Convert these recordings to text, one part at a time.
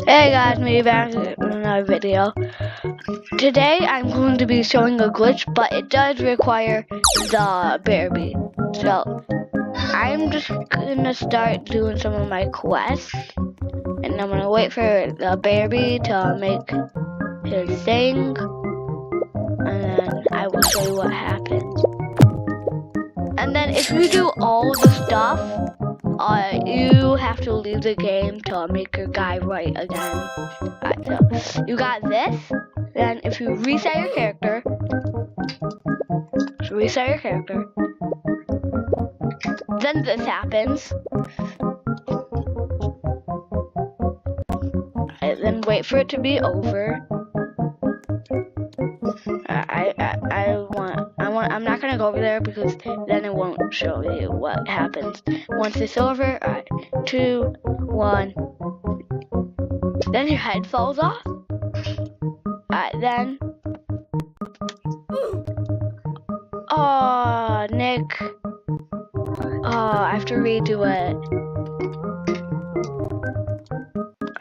Hey guys, me back with another video. Today I'm going to be showing a glitch, but it does require the bear beat. So I'm just gonna start doing some of my quests, and I'm gonna wait for the bear beat to make his thing, and then I will show you what happens. And then if you do all the stuff, you have to leave the game to make your guy right again. Alright, so you got this. Then if you reset your character, then this happens. Then wait for it to be over. I'm not gonna go over there because then it won't show you what happens once it's over. Alright, 2, 1. Then your head falls off. Alright, then. Oh, Nick. Oh, I have to redo it.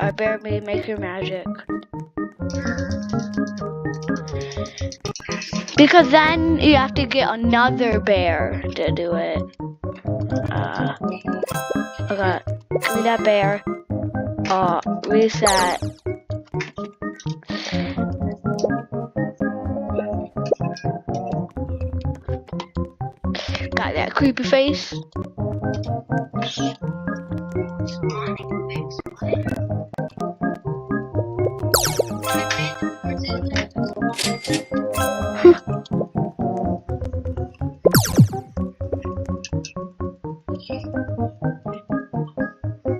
Alright, bear me, make your magic. Because then you have to get another bear to do it. Okay, give me that bear. Reset. Got that creepy face.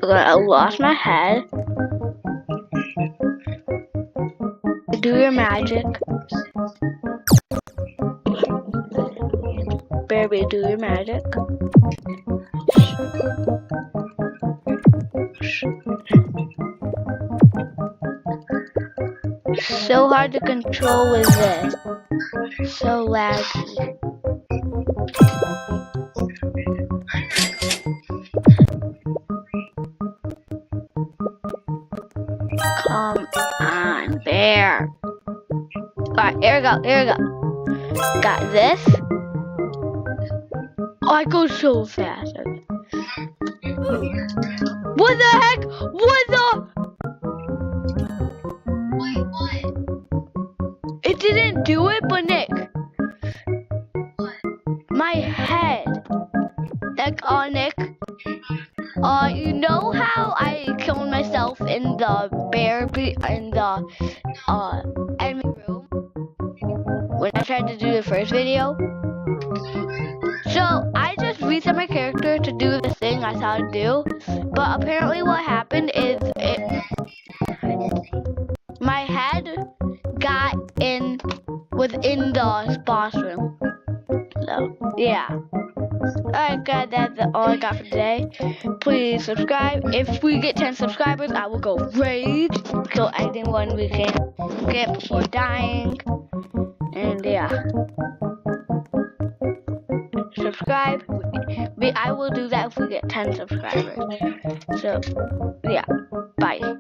I lost my head. Do your magic. Baby, do your magic. So hard to control with this. So laggy. Come on, bear. Alright, here we go. Got this. Oh, I go so fast. What the heck? What the? Wait, what? It didn't do it, but Nick. What? My head. Like, Nick. You know how I killed myself in the enemy room when I tried to do the first video? So I just reset my character to do the thing I thought I'd do, but apparently what happened is my head was in the boss room. So yeah. Alright guys, that's all I got for today. Please subscribe. If we get 10 subscribers, I will go raid. Kill anyone we can get before dying. And yeah. Subscribe. I will do that if we get 10 subscribers. So yeah. Bye.